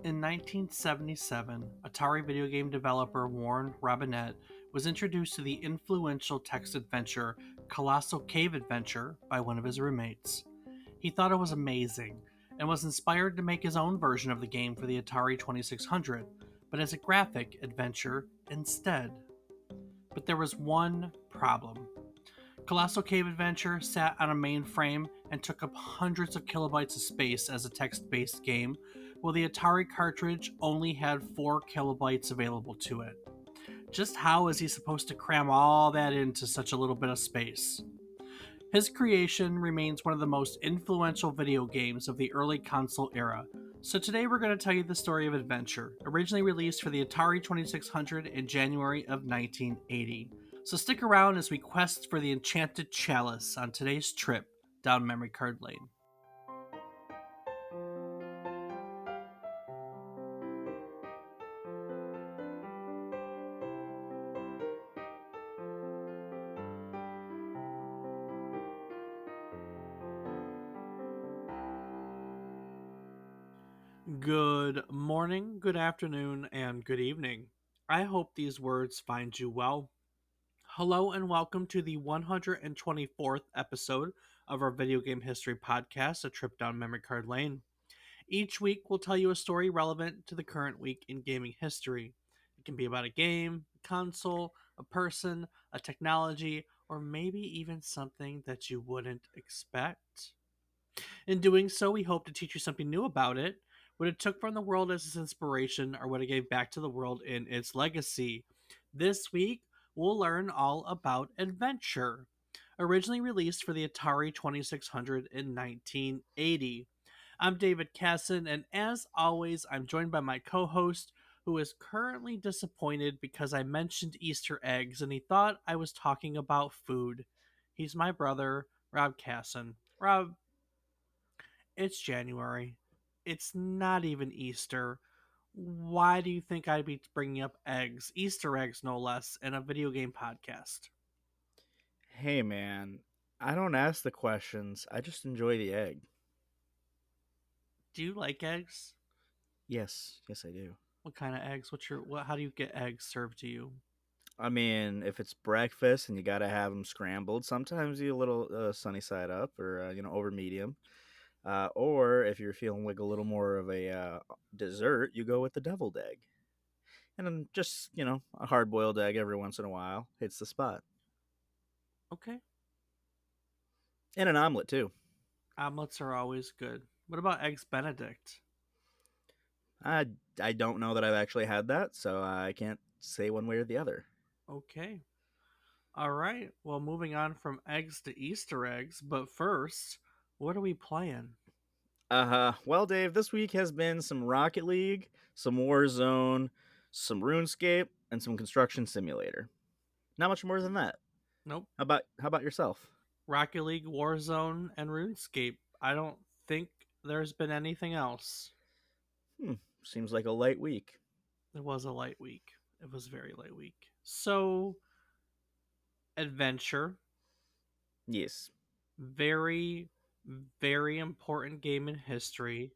In 1977, Atari video game developer Warren Robinett was introduced to the influential text adventure Colossal Cave Adventure by one of his roommates. He thought it was amazing and was inspired to make his own version of the game for the Atari 2600, but as a graphic adventure instead. But there was one problem. Colossal Cave Adventure sat on a mainframe and took up hundreds of kilobytes of space as a text based game, while the Atari cartridge only had 4 kilobytes available to it. Just how is he supposed to cram all that into such a little bit of space? His creation remains one of the most influential video games of the early console era, so today we're going to tell you the story of Adventure, originally released for the Atari 2600 in January of 1980. So stick around as we quest for the enchanted chalice on today's trip down memory card lane. Good morning, good afternoon, and good evening. I hope these words find you well. Hello and welcome to the 124th episode of our video game history podcast, A Trip Down Memory Card Lane. Each week, we'll tell you a story relevant to the current week in gaming history. It can be about a game, a console, a person, a technology, or maybe even something that you wouldn't expect. In doing so, we hope to teach you something new about it, what it took from the world as its inspiration, or what it gave back to the world in its legacy. This week, we'll learn all about Adventure, originally released for the Atari 2600 in 1980. I'm David Casson, and as always, I'm joined by my co host, who is currently disappointed because I mentioned Easter eggs and he thought I was talking about food. He's my brother, Rob Casson. Rob, it's January. It's not even Easter. Why do you think I'd be bringing up eggs, Easter eggs no less, in a video game podcast? Hey man, I don't ask the questions. I just enjoy the egg. Do you like eggs? Yes, I do. What kind of eggs? How do you get eggs served to you? I mean, if it's breakfast and you gotta have them scrambled, sometimes you a little sunny side up or over medium. Or if you're feeling like a little more of a dessert, you go with the deviled egg. And then just a hard boiled egg every once in a while hits the spot. Okay. And an omelet too. Omelets are always good. What about eggs Benedict? I I don't know that I've actually had that, so I can't say one way or the other. Okay. All right. Well, moving on from eggs to Easter eggs, but first, what are we playing? Well, Dave, this week has been some Rocket League, some Warzone, some RuneScape, and some Construction Simulator. Not much more than that. Nope. How about yourself? Rocket League, Warzone, and RuneScape. I don't think there's been anything else. Hmm, seems like a light week. It was a light week. It was a very light week. So, Adventure, Yes. very, very important game in history.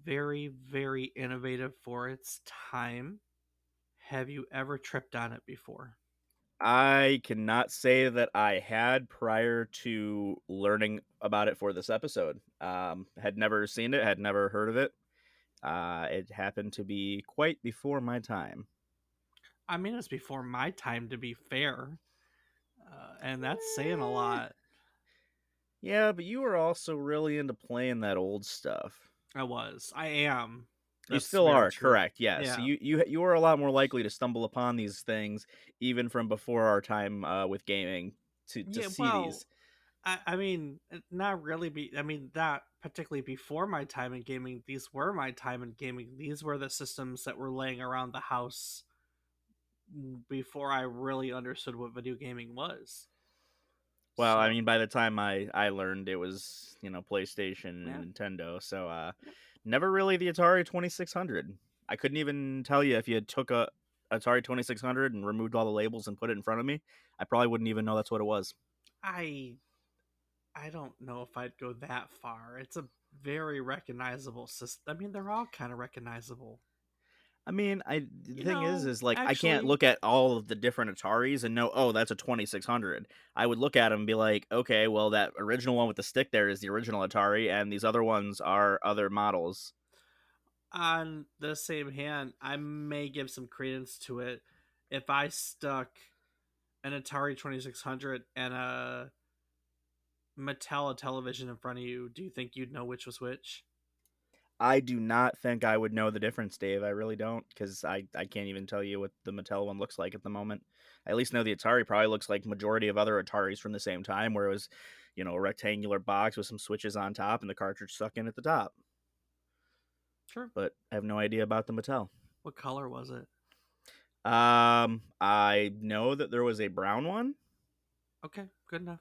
Very, very innovative for its time. Have you ever tripped on it before? I cannot say that I had prior to learning about it for this episode. Had never seen it, had never heard of it. It happened to be quite before my time. I mean, it's before my time, to be fair. And that's saying a Eh, lot. yeah, but you were also really into playing that old stuff. I was. I am. You That's still very are, true. correct, yes. Yeah. You are a lot more likely to stumble upon these things even from before our time with gaming to Yeah, see well, these. I mean, not really. I mean, not particularly before my time in gaming. These were my time in gaming. These were the systems that were laying around the house before I really understood what video gaming was. Well, I So, mean, by the time I learned it was, PlayStation yeah, and Nintendo, so yep. never really the Atari 2600. I couldn't even tell you if you took a Atari 2600 and removed all the labels and put it in front of me. I probably wouldn't even know that's what it was. I I don't know if I'd go that far. It's a very recognizable system. I mean, they're all kind of recognizable. I mean, the You thing know, is like I can't actually, look at all of the different Ataris and know, oh, that's a 2600. I would look at them and be like, okay, well, that original one with the stick there is the original Atari, and these other ones are other models. on the same hand, I may give some credence to it if I stuck an Atari 2600 and a Mattel television in front of you. Do you think you'd know which was which? I do not think I would know the difference, Dave. I really don't, because I can't even tell you what the Mattel one looks like at the moment. I at least know the Atari probably looks like majority of other Ataris from the same time, where it was, a rectangular box with some switches on top and the cartridge stuck in at the top. Sure. But I have no idea about the Mattel. What color was it? I know that there was a brown one, Okay, good enough.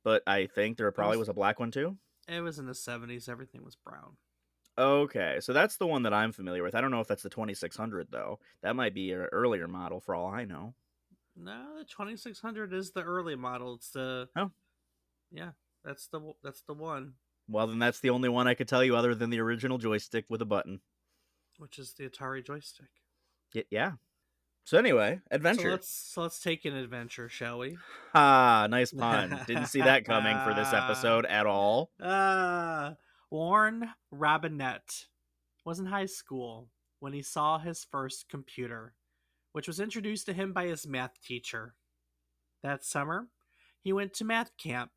but I think there It probably was was a black one too. it was in the 70s. Everything was brown. Okay, so that's the one that I'm familiar with. I don't know if that's the 2600 though. That might be an earlier model for all I know. No, the 2600 is the early model. It's the Oh, yeah, that's the one, well, then that's the only one I could tell you other than the original joystick with a button. which is the Atari joystick. Yeah. So anyway, So adventure. let's take an adventure, shall we? Ha, nice pun. Didn't see that coming for this episode at all. uh, Warren Robinett was in high school when he saw his first computer, which was introduced to him by his math teacher. That summer, he went to math camp,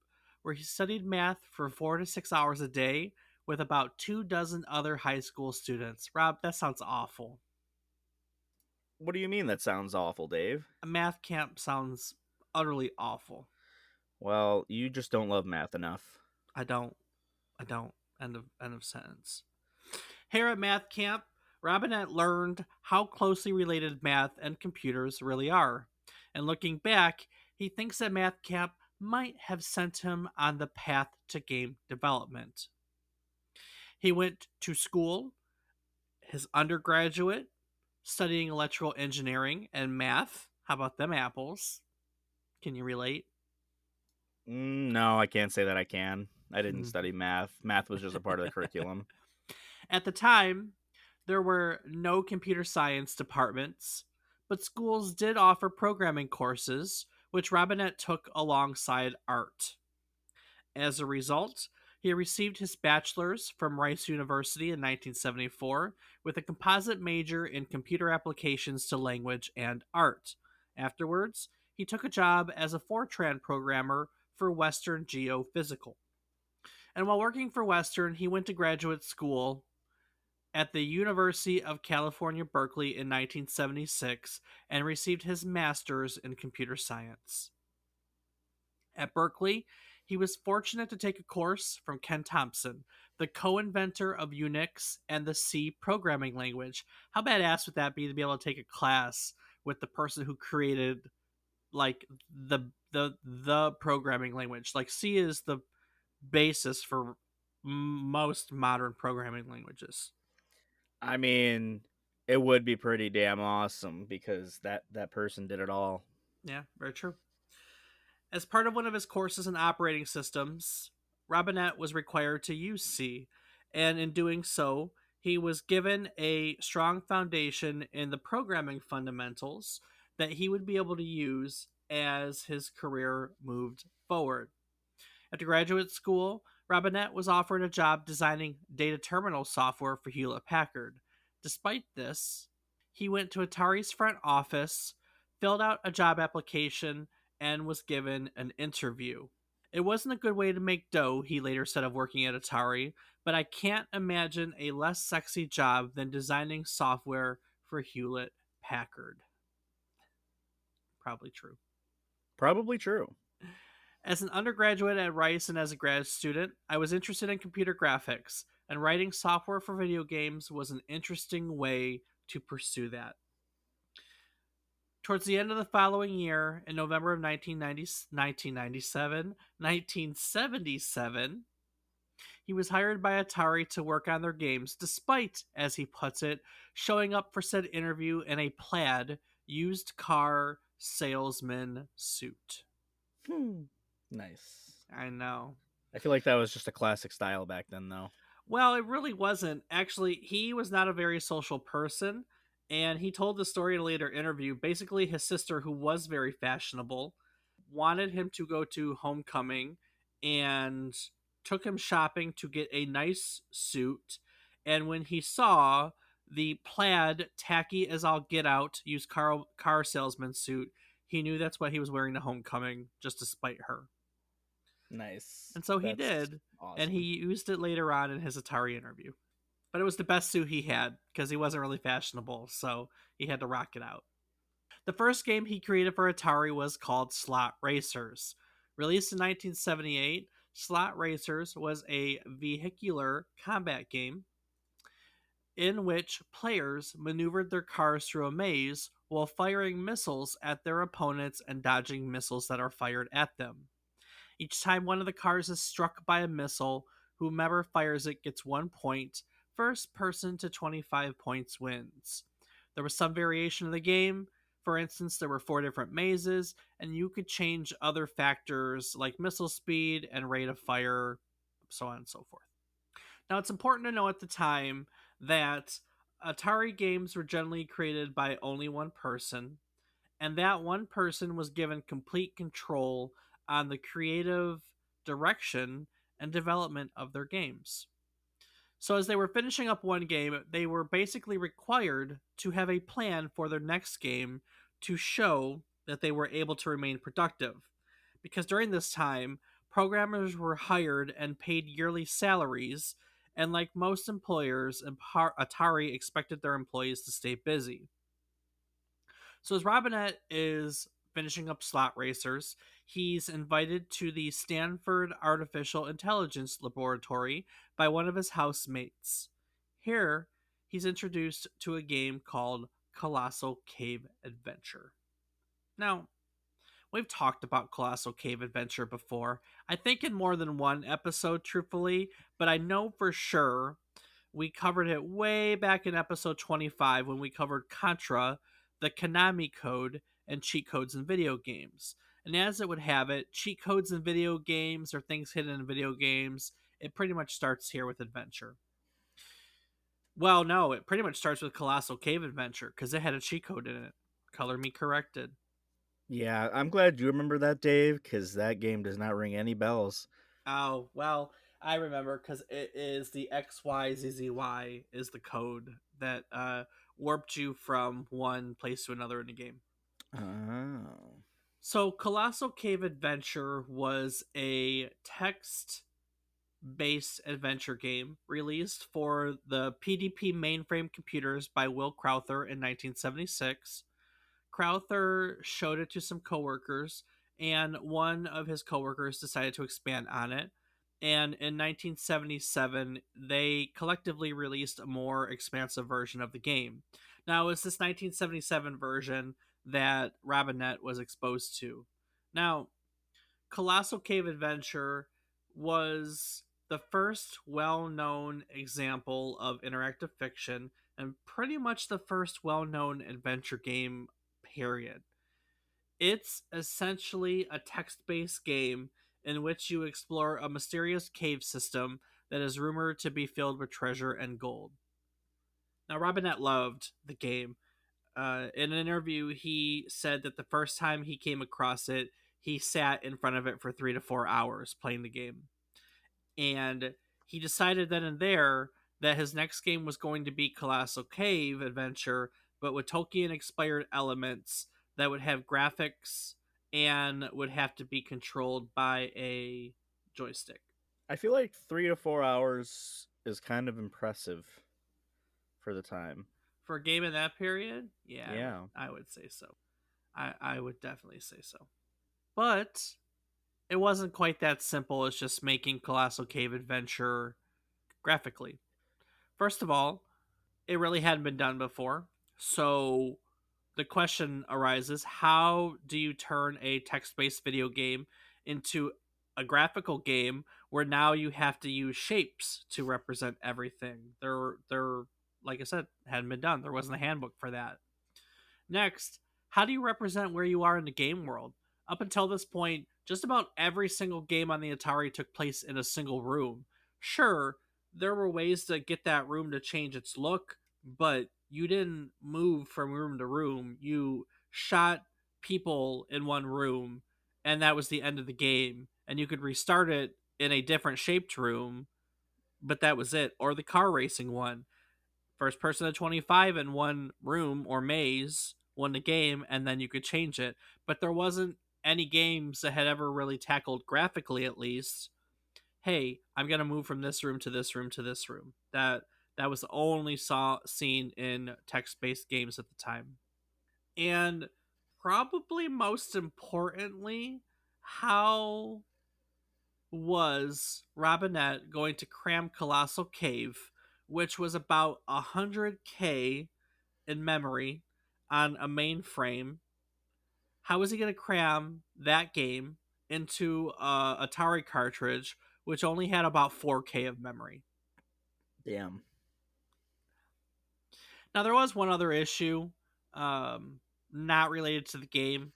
where he studied math for 4 to 6 hours a day with about 2 dozen other high school students. Rob, that sounds awful. What do you mean that sounds awful, Dave? A math camp sounds utterly awful. Well, you just don't love math enough. I don't. I don't. End of sentence. Here at math camp, Robinette learned how closely related math and computers really are. And looking back, he thinks that math camp might have sent him on the path to game development. He went to school, his undergraduate, studying electrical engineering and math. How about them apples? Can you relate? No, I can't say that I can. I didn't study math. Math was just a part of the curriculum. At the time, there were no computer science departments, but schools did offer programming courses, which Robinette took alongside art. As a result, he received his bachelor's from Rice University in 1974 with a composite major in computer applications to language and art. Afterwards, he took a job as a Fortran programmer for Western Geophysical. And while working for Western, he went to graduate school at the University of California, Berkeley in 1976 and received his master's in computer science. At Berkeley, he was fortunate to take a course from Ken Thompson, the co inventor of Unix and the C programming language. How badass would that be to be able to take a class with the person who created like the programming language? Like C is the basis for most modern programming languages. I mean, it would be pretty damn awesome because that person did it all. Yeah, very true. As part of one of his courses in operating systems, Robinette was required to use C, and in doing so, he was given a strong foundation in the programming fundamentals that he would be able to use as his career moved forward. After graduate school, Robinette was offered a job designing data terminal software for Hewlett Packard. Despite this, he went to Atari's front office, filled out a job application, and was given an interview. It wasn't a good way to make dough, he later said of working at Atari, but I can't imagine a less sexy job than designing software for Hewlett Packard. Probably true. Probably true. As an undergraduate at Rice and as a grad student, I was interested in computer graphics, and writing software for video games was an interesting way to pursue that. Towards the end of the following year, in November of 1977, he was hired by Atari to work on their games, despite, as he puts it, showing up for said interview in a plaid used car salesman suit. Hmm. Nice. I know. I feel like that was just a classic style back then, though. Well, it really wasn't. Actually, he was not a very social person, and he told the story in a later interview. Basically, his sister, who was very fashionable, wanted him to go to homecoming and took him shopping to get a nice suit. And when he saw the plaid, tacky as all get out, used car salesman suit, he knew that's what he was wearing to homecoming, just to spite her. Nice. And so he That's did, and he awesome. used it later on in his Atari interview. But it was the best suit he had because he wasn't really fashionable, so he had to rock it out. The first game he created for Atari was called Slot Racers. Released in 1978, Slot Racers was a vehicular combat game in which players maneuvered their cars through a maze while firing missiles at their opponents and dodging missiles that are fired at them. Each time one of the cars is struck by a missile, whomever fires it gets 1 point. First person to 25 points wins. There was some variation of the game. For instance, there were 4 different mazes, and you could change other factors like missile speed and rate of fire, so on and so forth. Now, it's important to know at the time that Atari games were generally created by only one person, and that one person was given complete control on the creative direction and development of their games. So, as they were finishing up one game, they were basically required to have a plan for their next game to show that they were able to remain productive. Because during this time, programmers were hired and paid yearly salaries, and like most employers, Atari expected their employees to stay busy. So as Robinett is finishing up Slot Racers, he's invited to the Stanford Artificial Intelligence Laboratory by one of his housemates. Here, he's introduced to a game called Colossal Cave Adventure. Now, we've talked about Colossal Cave Adventure before. I think in more than one episode, truthfully, but I know for sure we covered it way back in episode 25 when we covered Contra, the Konami code, and cheat codes in video games. And as it would have it, cheat codes in video games or things hidden in video games, it pretty much starts here with Adventure. Well, no, it pretty much starts with Colossal Cave Adventure because it had a cheat code in it. Color me corrected. Yeah, I'm glad you remember that, Dave, because that game does not ring any bells. Oh, well, I remember because it is the XYZZY is the code that warped you from one place to another in the game. Oh. So, Colossal Cave Adventure was a text based adventure game released for the PDP mainframe computers by Will Crowther in 1976. Crowther showed it to some coworkers, and one of his coworkers decided to expand on it. And in 1977, they collectively released a more expansive version of the game. Now, it was this 1977 version that Robinett was exposed to. Now, Colossal Cave Adventure was the first well known example of interactive fiction and pretty much the first well known adventure game, period. It's essentially a text based game in which you explore a mysterious cave system that is rumored to be filled with treasure and gold. Now, Robinette loved the game. In an interview, he said that the first time he came across it, he sat in front of it for 3 to 4 hours playing the game. And he decided then and there that his next game was going to be Colossal Cave Adventure, but with Tolkien inspired elements that would have graphics and would have to be controlled by a joystick. I feel like 3 to 4 hours is kind of impressive for the time. For a game in that period, yeah, Yeah. I would say so. I would definitely say so. But it wasn't quite that simple as just making Colossal Cave Adventure graphically. First of all, it really hadn't been done before. So the question arises, how do you turn a text based video game into a graphical game where now you have to use shapes to represent everything? There like I said, hadn't been done. There wasn't a handbook for that. Next, how do you represent where you are in the game world? Up until this point, just about every single game on the Atari took place in a single room. Sure, there were ways to get that room to change its look, but you didn't move from room to room. You shot people in one room, and that was the end of the game. And you could restart it in a different shaped room, but that was it. Or the car racing one. First person to 25 in one room or maze won the game, and then you could change it. But there wasn't any games that had ever really tackled graphically, at least, hey, I'm gonna move from this room to this room to this room. That was only saw seen in text based games at the time. And probably most importantly, how was Robinett going to cram Colossal Cave, which was about 100K in memory on a mainframe? How was he going to cram that game into a Atari cartridge, which only had about 4K of memory? Damn. Now, there was one other issue, not related to the game.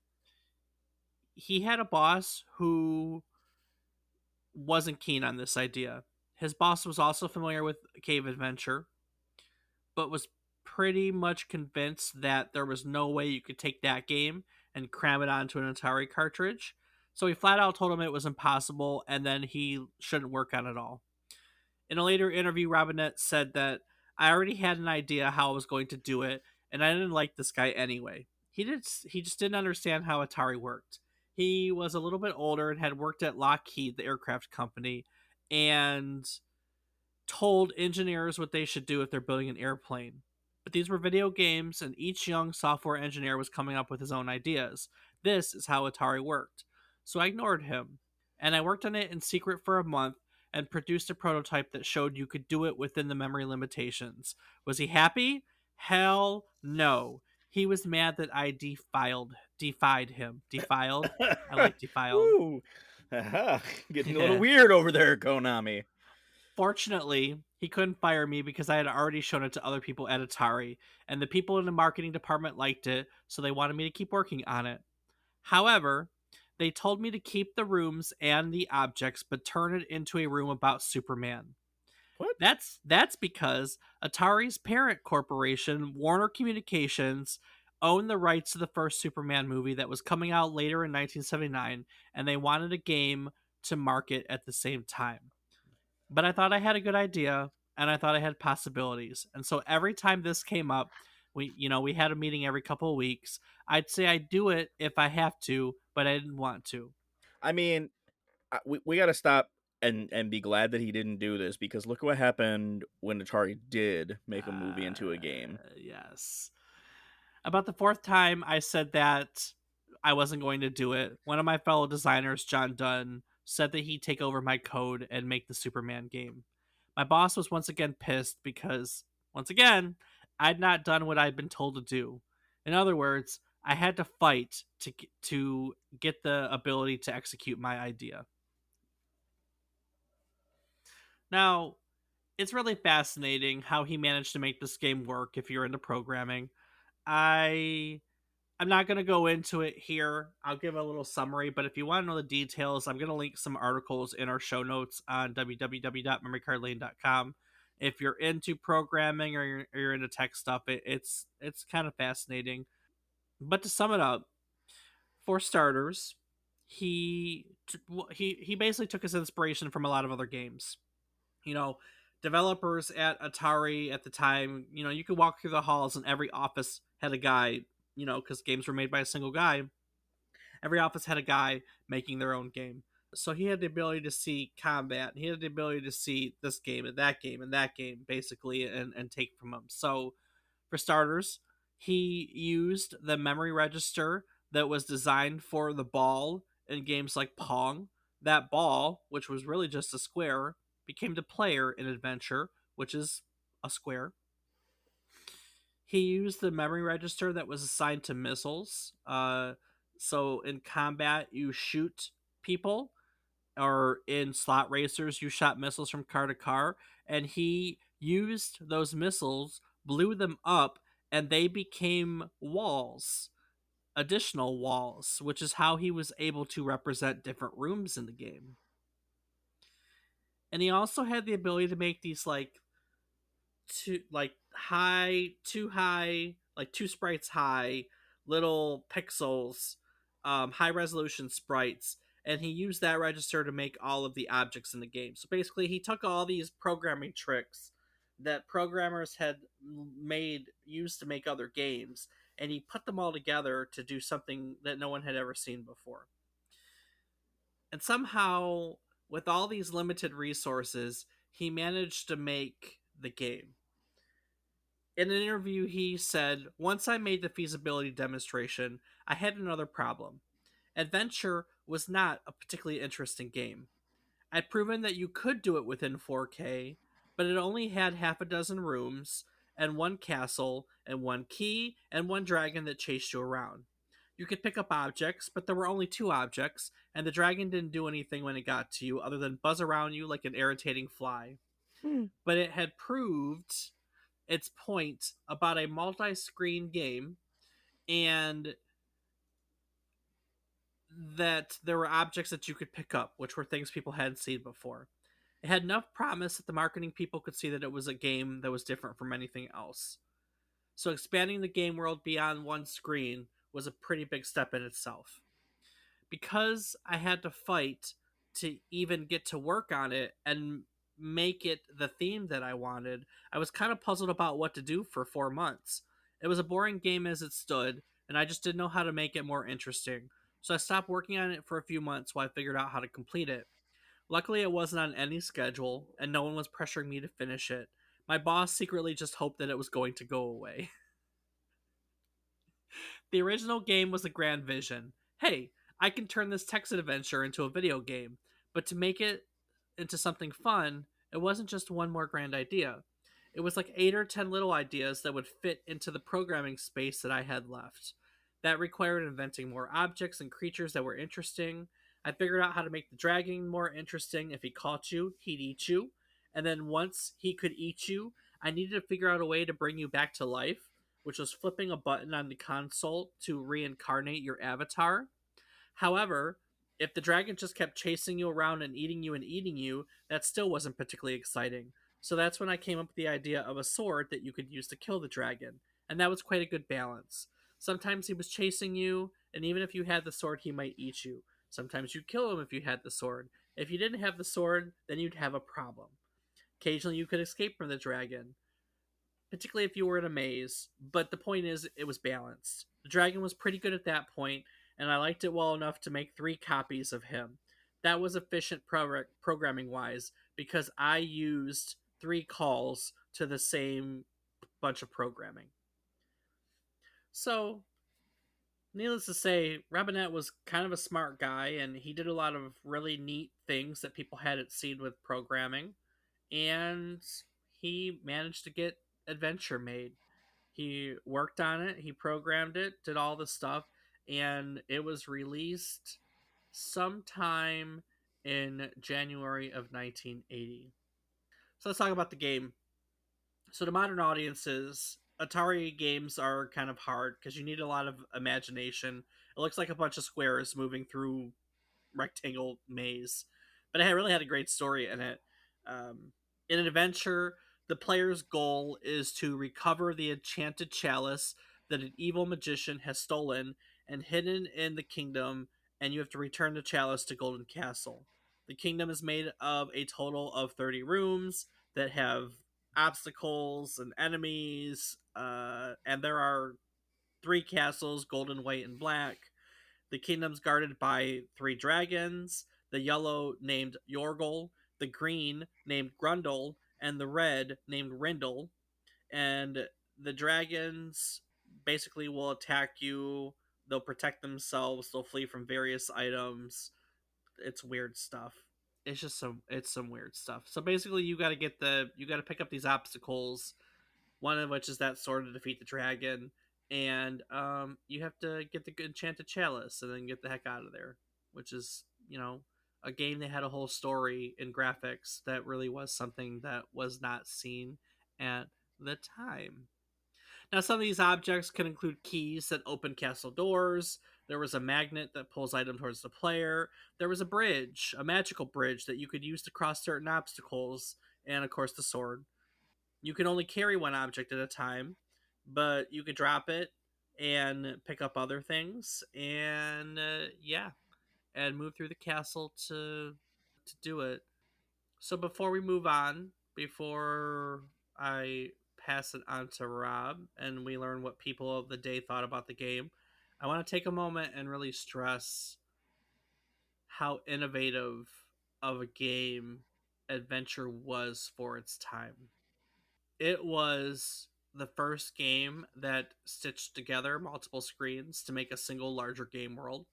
He had a boss who wasn't keen on this idea. His boss was also familiar with Cave Adventure, but was pretty much convinced that there was no way you could take that game and cram it onto an Atari cartridge. So he flat out told him it was impossible, and then he shouldn't work on it all. In a later interview, Robinett said that I already had an idea how I was going to do it, and I didn't like this guy anyway. He just didn't understand how Atari worked. He was a little bit older and had worked at Lockheed, the aircraft company, and told engineers what they should do if they're building an airplane. But these were video games, and each young software engineer was coming up with his own ideas. This is how Atari worked. So I ignored him, and I worked on it in secret for a month and produced a prototype that showed you could do it within the memory limitations. Was he happy? Hell no. He was mad that I defied him. Defiled? I like defiled. Woo! Aha. Getting a little Yeah. weird over there, Konami. Fortunately, he couldn't fire me because I had already shown it to other people at Atari, and the people in the marketing department liked it, so they wanted me to keep working on it. However, they told me to keep the rooms and the objects, but turn it into a room about Superman. What? That's because Atari's parent corporation, Warner Communications, owned the rights to the first Superman movie that was coming out later in 1979, and they wanted a game to market at the same time. But I thought I had a good idea, and I thought I had possibilities. And so every time this came up, we had a meeting every couple of weeks. I'd say I'd do it if I have to, but I didn't want to. I mean, we got to stop and be glad that he didn't do this, because look what happened when Atari did make a movie into a game. Yes. About the fourth time I said that I wasn't going to do it, one of my fellow designers, John Dunn, said that he'd take over my code and make the Superman game. My boss was once again pissed because, once again, I'd not done what I'd been told to do. In other words, I had to fight to get the ability to execute my idea. Now, it's really fascinating how he managed to make this game work if you're into programming. I I'm not going to go into it here. I'll give a little summary, but if you want to know the details, I'm going to link some articles in our show notes on www.memorycardlane.com. If you're into programming or you're into tech stuff, it's kind of fascinating. But to sum it up, for starters, he basically took his inspiration from a lot of other games. You know, developers at Atari at the time, you could walk through the halls and every office had a guy, because games were made by a single guy. Every office had a guy making their own game. So he had the ability to see combat. He had the ability to see this game and that game and that game, basically, and take from them. So, for starters, he used the memory register that was designed for the ball in games like Pong. That ball, which was really just a square, became the player in Adventure, which is a square. He used the memory register that was assigned to missiles. So in combat, you shoot people, or in slot racers, you shot missiles from car to car. And he used those missiles, blew them up, and they became walls, additional walls, which is how he was able to represent different rooms in the game. And he also had the ability to make these too high, like two sprites high, little pixels, high resolution sprites, and he used that register to make all of the objects in the game. So basically, he took all these programming tricks that programmers had made used to make other games, and he put them all together to do something that no one had ever seen before. And somehow, with all these limited resources, he managed to make the game. In an interview, he said, "Once I made the feasibility demonstration, I had another problem. Adventure was not a particularly interesting game. I'd proven that you could do it within 4K, but it only had half a dozen rooms, and one castle, and one key, and one dragon that chased you around. You could pick up objects, but there were only two objects, and the dragon didn't do anything when it got to you other than buzz around you like an irritating fly. Hmm. But it had proved its point about a multi screen game and that there were objects that you could pick up, which were things people hadn't seen before. It had enough promise that the marketing people could see that it was a game that was different from anything else. So expanding the game world beyond one screen was a pretty big step in itself. Because I had to fight to even get to work on it and make it the theme that I wanted, I was kind of puzzled about what to do for 4 months. It was a boring game as it stood, and I just didn't know how to make it more interesting. So I stopped working on it for a few months while I figured out how to complete it. Luckily, it wasn't on any schedule, and no one was pressuring me to finish it. My boss secretly just hoped that it was going to go away. The original game was a grand vision. Hey, I can turn this text adventure into a video game. But to make it into something fun, it wasn't just one more grand idea. It was like 8 or 10 little ideas that would fit into the programming space that I had left. That required inventing more objects and creatures that were interesting. I figured out how to make the dragon more interesting. If he caught you, he'd eat you. And then once he could eat you, I needed to figure out a way to bring you back to life, which was flipping a button on the console to reincarnate your avatar. However, if the dragon just kept chasing you around and eating you, that still wasn't particularly exciting. So that's when I came up with the idea of a sword that you could use to kill the dragon. And that was quite a good balance. Sometimes he was chasing you, and even if you had the sword, he might eat you. Sometimes you'd kill him if you had the sword. If you didn't have the sword, then you'd have a problem. Occasionally, you could escape from the dragon, particularly if you were in a maze. But the point is, it was balanced. The dragon was pretty good at that point, and I liked it well enough to make 3 copies of him. That was efficient programming wise because I used 3 calls to the same bunch of programming. So, needless to say, Robinett was kind of a smart guy, and he did a lot of really neat things that people hadn't seen with programming. And he managed to get Adventure made. He worked on it, he programmed it, did all the stuff, and it was released sometime in January of 1980. So let's talk about the game. So to modern audiences, Atari games are kind of hard because you need a lot of imagination. It looks like a bunch of squares moving through rectangle maze, but it really had a great story in it. In an adventure, the player's goal is to recover the enchanted chalice that an evil magician has stolen and hidden in the kingdom, and you have to return the chalice to Golden Castle. The kingdom is made of a total of 30 rooms that have obstacles and enemies, and there are 3 castles: golden, white, and black. The kingdom's guarded by 3 dragons: the yellow named Yorgel, the green named Grundle, and the red named Rindle. And the dragons basically will attack you. They'll protect themselves. They'll flee from various items. It's weird stuff. It's some weird stuff. So basically, you got to pick up these obstacles. One of which is that sword to defeat the dragon, and you have to get the enchanted chalice and then get the heck out of there. Which is, a game that had a whole story and graphics that really was something that was not seen at the time. Now, some of these objects can include keys that open castle doors. There was a magnet that pulls item towards the player. There was a bridge, a magical bridge that you could use to cross certain obstacles, and of course the sword. You can only carry one object at a time, but you could drop it and pick up other things, and yeah, and move through the castle to do it. So before we move on, before I pass it on to Rob and we learn what people of the day thought about the game, I want to take a moment and really stress how innovative of a game Adventure was for its time. It was the first game that stitched together multiple screens to make a single larger game world.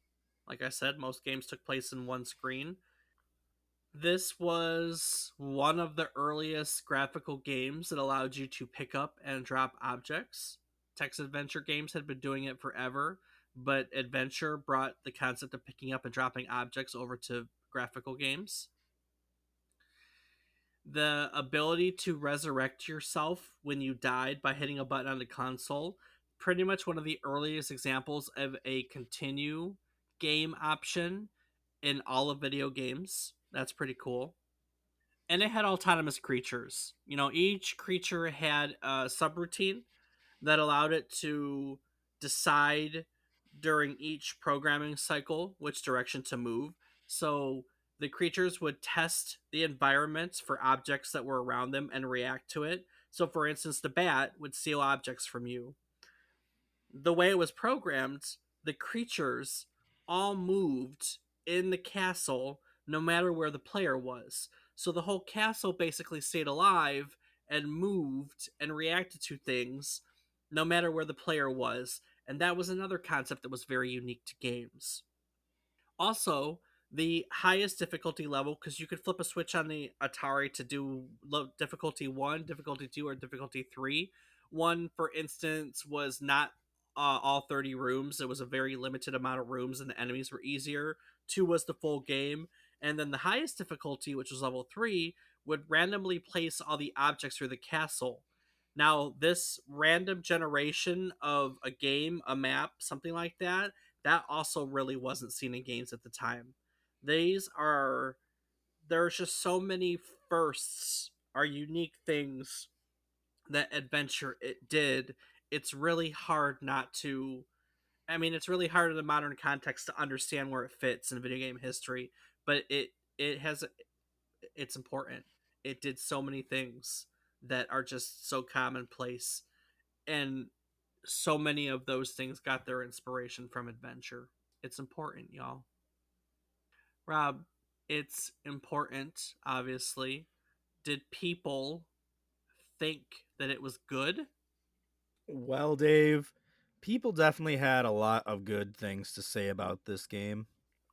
Like I said, most games took place in one screen. This was one of the earliest graphical games that allowed you to pick up and drop objects. Text adventure games had been doing it forever, but Adventure brought the concept of picking up and dropping objects over to graphical games. The ability to resurrect yourself when you died by hitting a button on the console, pretty much one of the earliest examples of a continue game option in all of video games. That's pretty cool. And it had autonomous creatures. You know, each creature had a subroutine that allowed it to decide during each programming cycle which direction to move. So the creatures would test the environments for objects that were around them and react to it. So, for instance, the bat would steal objects from you. The way it was programmed, the creatures all moved in the castle no matter where the player was. So the whole castle basically stayed alive and moved and reacted to things no matter where the player was. And that was another concept that was very unique to games. Also, the highest difficulty level, because you could flip a switch on the Atari to do difficulty 1, difficulty 2, or difficulty 3. One, for instance, was not all 30 rooms. It was a very limited amount of rooms, and the enemies were easier. 2 was the full game. And then the highest difficulty, which was level 3, would randomly place all the objects through the castle. Now, this random generation of a game, a map, something like that, that also really wasn't seen in games at the time. These are there's just so many firsts, are unique things that Adventure it did. It's really hard not to. I mean, it's really hard in the modern context to understand where it fits in video game history, but it has it's important. It did so many things that are just so commonplace, and so many of those things got their inspiration from Adventure. It's important, y'all. Rob, it's important, obviously. Did people think that it was good? Well, Dave, people definitely had a lot of good things to say about this game.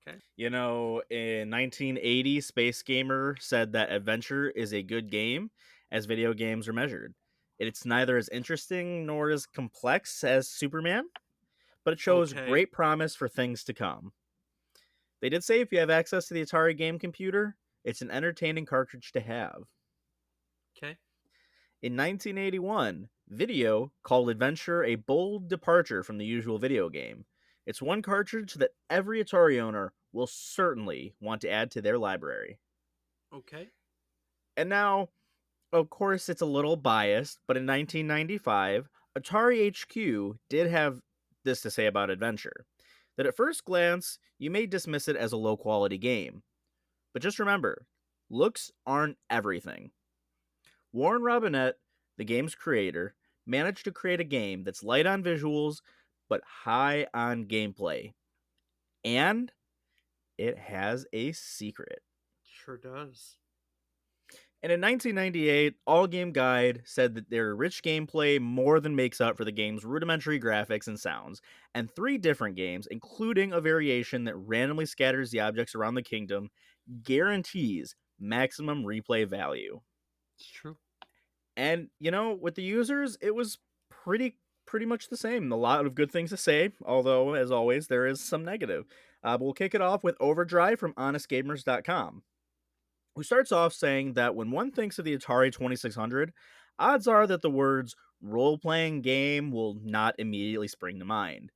Okay. You know, in 1980, Space Gamer said that Adventure is a good game as video games are measured. It's neither as interesting nor as complex as Superman, but it shows Okay. great promise for things to come. They did say if you have access to the Atari game computer, it's an entertaining cartridge to have. Okay. In 1981, Video called Adventure a bold departure from the usual video game. It's one cartridge that every Atari owner will certainly want to add to their library. Okay. And now, of course, it's a little biased, but in 1995, Atari HQ did have this to say about Adventure: that at first glance, you may dismiss it as a low quality game. But just remember, looks aren't everything. Warren Robinett, the game's creator, managed to create a game that's light on visuals but high on gameplay. And it has a secret. Sure does. And in 1998, All Game Guide said that their rich gameplay more than makes up for the game's rudimentary graphics and sounds, and 3 different games, including a variation that randomly scatters the objects around the kingdom, guarantees maximum replay value. It's true. And you know, with the users, it was pretty much the same. A lot of good things to say, although as always, there is some negative. But we'll kick it off with Overdrive from honestgamers.com, who starts off saying that when one thinks of the Atari 2600, odds are that the words role playing game will not immediately spring to mind.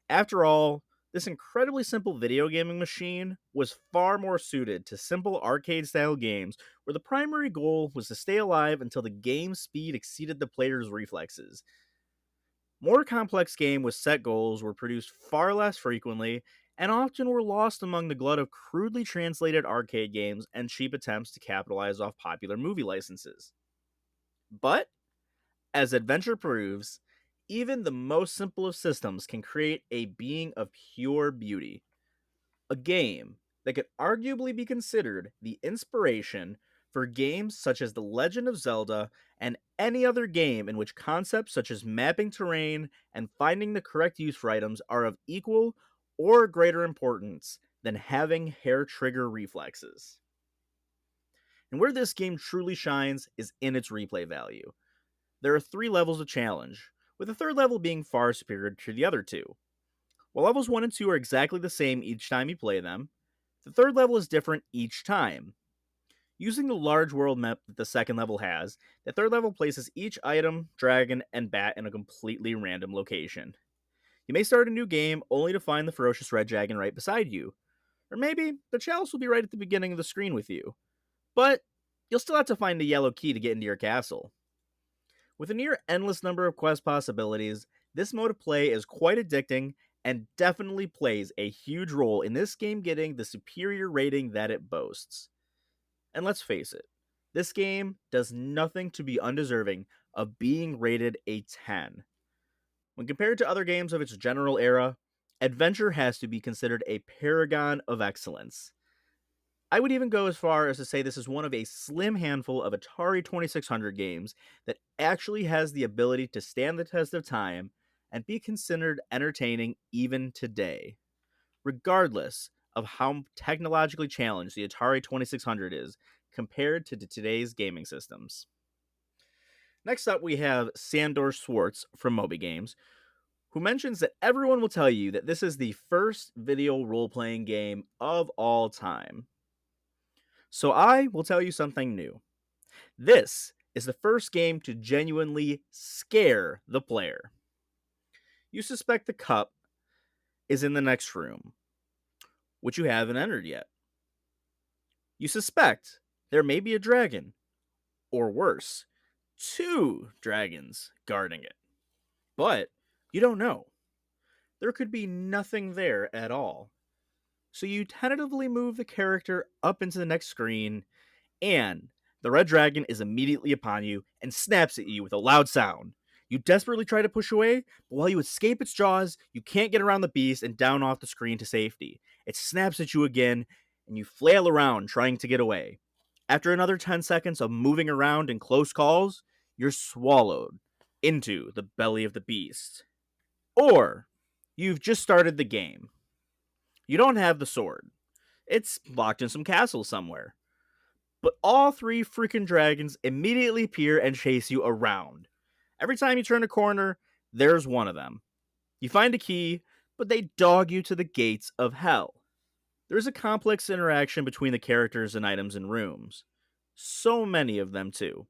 After all, This incredibly simple video gaming machine was far more suited to simple arcade style games where the primary goal was to stay alive until the game's speed exceeded the player's reflexes. More complex games with set goals were produced far less frequently and often were lost among the glut of crudely translated arcade games and cheap attempts to capitalize off popular movie licenses. But, as Adventure proves, even the most simple of systems can create a being of pure beauty. A game that could arguably be considered the inspiration for games such as The Legend of Zelda and any other game in which concepts such as mapping terrain and finding the correct use for items are of equal or greater importance than having hair trigger reflexes. And where this game truly shines is in its replay value. There are 3 levels of challenge, with the third level being far superior to the other two. While levels 1 and 2 are exactly the same each time you play them, the third level is different each time. Using the large world map that the second level has, the third level places each item, dragon, and bat in a completely random location. You may start a new game only to find the ferocious red dragon right beside you, or maybe the chalice will be right at the beginning of the screen with you, but you'll still have to find the yellow key to get into your castle. With a near endless number of quest possibilities, this mode of play is quite addicting and definitely plays a huge role in this game getting the superior rating that it boasts. And let's face it, this game does nothing to be undeserving of being rated a 10. When compared to other games of its general era, Adventure has to be considered a paragon of excellence. I would even go as far as to say this is one of a slim handful of Atari 2600 games that actually has the ability to stand the test of time and be considered entertaining even today, regardless of how technologically challenged the Atari 2600 is compared to today's gaming systems. Next up, we have Sandor Schwartz from Moby Games, who mentions that everyone will tell you that this is the first video role playing game of all time. So I will tell you something new. This is the first game to genuinely scare the player. You suspect the cup is in the next room, which you haven't entered yet. You suspect there may be a dragon, or worse, 2 dragons guarding it. But you don't know. There could be nothing there at all. So you tentatively move the character up into the next screen, and the red dragon is immediately upon you and snaps at you with a loud sound. You desperately try to push away, but while you escape its jaws, you can't get around the beast and down off the screen to safety. It snaps at you again, and you flail around trying to get away. After another 10 seconds of moving around in close calls, you're swallowed into the belly of the beast. Or you've just started the game. You don't have the sword. It's locked in some castle somewhere. But all 3 freaking dragons immediately appear and chase you around. Every time you turn a corner, there's one of them. You find a key, but they dog you to the gates of hell. There's a complex interaction between the characters and items and rooms. So many of them, too.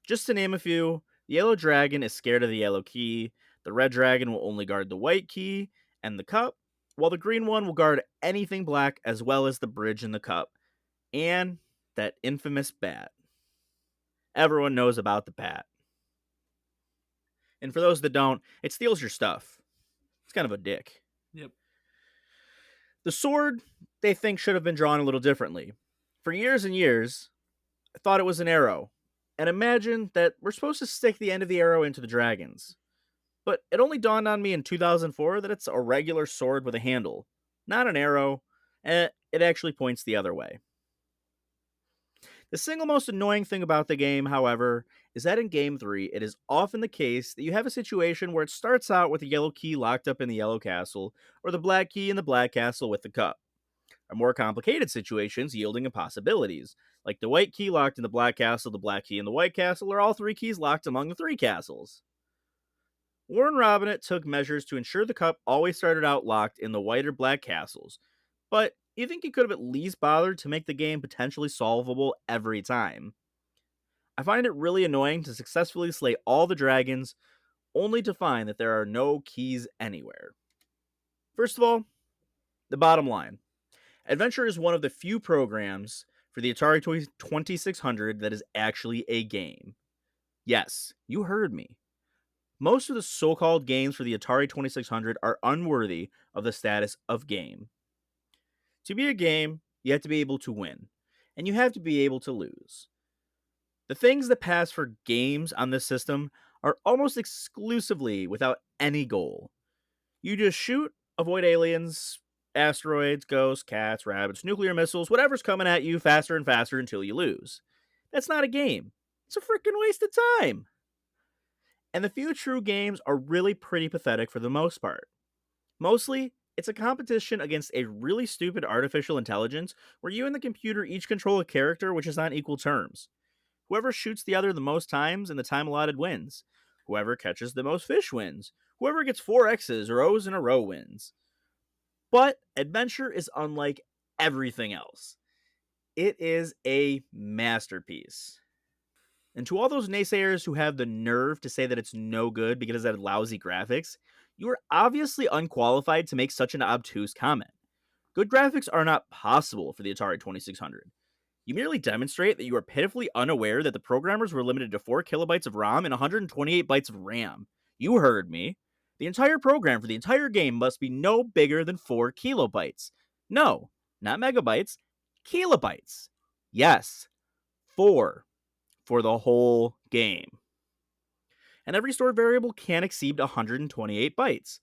Just to name a few, the yellow dragon is scared of the yellow key, the red dragon will only guard the white key and the cup, while the green one will guard anything black as well as the bridge and the cup, and that infamous bat. Everyone knows about the bat. And for those that don't, it steals your stuff. It's kind of a dick. Yep. The sword, they think, should have been drawn a little differently. For years and years, I thought it was an arrow, and imagined that we're supposed to stick the end of the arrow into the dragons. But it only dawned on me in 2004 that it's a regular sword with a handle, not an arrow, and it actually points the other way. The single most annoying thing about the game, however, is that in Game 3, it is often the case that you have a situation where it starts out with the yellow key locked up in the yellow castle, or the black key in the black castle with the cup. Or more complicated situations yielding impossibilities, like the white key locked in the black castle, the black key in the white castle, or all 3 keys locked among the 3 castles. Warren Robinett took measures to ensure the cup always started out locked in the white or black castles, but you think he could have at least bothered to make the game potentially solvable every time. I find it really annoying to successfully slay all the dragons, only to find that there are no keys anywhere. First of all, The bottom line, Adventure is one of the few programs for the Atari 2600 that is actually a game. Yes, you heard me. Most of the so called games for the Atari 2600 are unworthy of the status of game. To be a game, you have to be able to win, and you have to be able to lose. The things that pass for games on this system are almost exclusively without any goal. You just shoot, avoid aliens, asteroids, ghosts, cats, rabbits, nuclear missiles, whatever's coming at you faster and faster until you lose. That's not a game. It's a freaking waste of time. And the few true games are really pretty pathetic for the most part. Mostly, it's a competition against a really stupid artificial intelligence where you and the computer each control a character which is on equal terms. Whoever shoots the other the most times in the time allotted wins. Whoever catches the most fish wins. Whoever gets 4 X's or O's in a row wins. But Adventure is unlike everything else. It is a masterpiece. And to all those naysayers who have the nerve to say that it's no good because it had lousy graphics, you are obviously unqualified to make such an obtuse comment. Good graphics are not possible for the Atari 2600. You merely demonstrate that you are pitifully unaware that the programmers were limited to 4 kilobytes of ROM and 128 bytes of RAM. You heard me. The entire program for the entire game must be no bigger than 4 kilobytes. No, not megabytes, kilobytes. Yes, 4 for the whole game. And every stored variable can exceed 128 bytes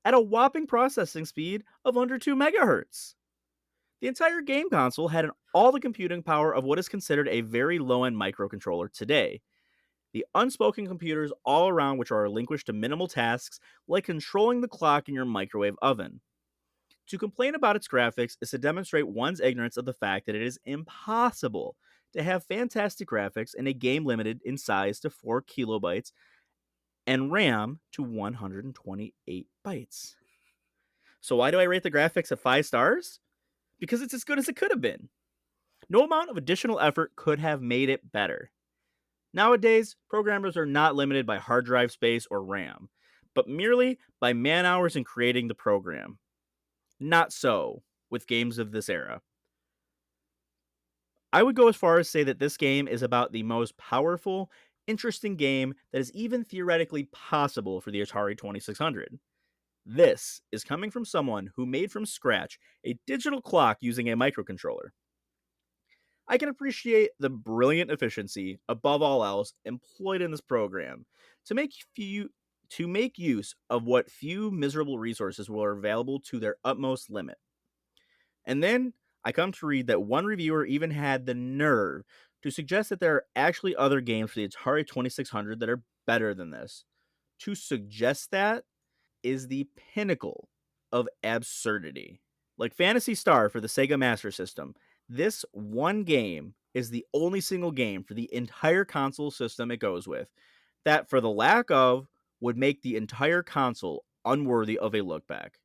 at a whopping processing speed of under 2 megahertz. The entire game console had all the computing power of what is considered a very low end microcontroller today. The unspoken computers all around which are relinquished to minimal tasks like controlling the clock in your microwave oven. To complain about its graphics is to demonstrate one's ignorance of the fact that it is impossible to have fantastic graphics in a game limited in size to 4 kilobytes and RAM to 128 bytes. So, why do I rate the graphics at 5 stars? Because it's as good as it could have been. No amount of additional effort could have made it better. Nowadays, programmers are not limited by hard drive space or RAM, but merely by man hours in creating the program. Not so with games of this era. I would go as far as say that this game is about the most powerful, interesting game that is even theoretically possible for the Atari 2600. This is coming from someone who made from scratch a digital clock using a microcontroller. I can appreciate the brilliant efficiency, above all else, employed in this program to make use of what few miserable resources were available to their utmost limit. And then I come to read that one reviewer even had the nerve to suggest that there are actually other games for the Atari 2600 that are better than this. To suggest that is the pinnacle of absurdity. Like Phantasy Star for the Sega Master System, this one game is the only single game for the entire console system it goes with that, for the lack of, would make the entire console unworthy of a look back.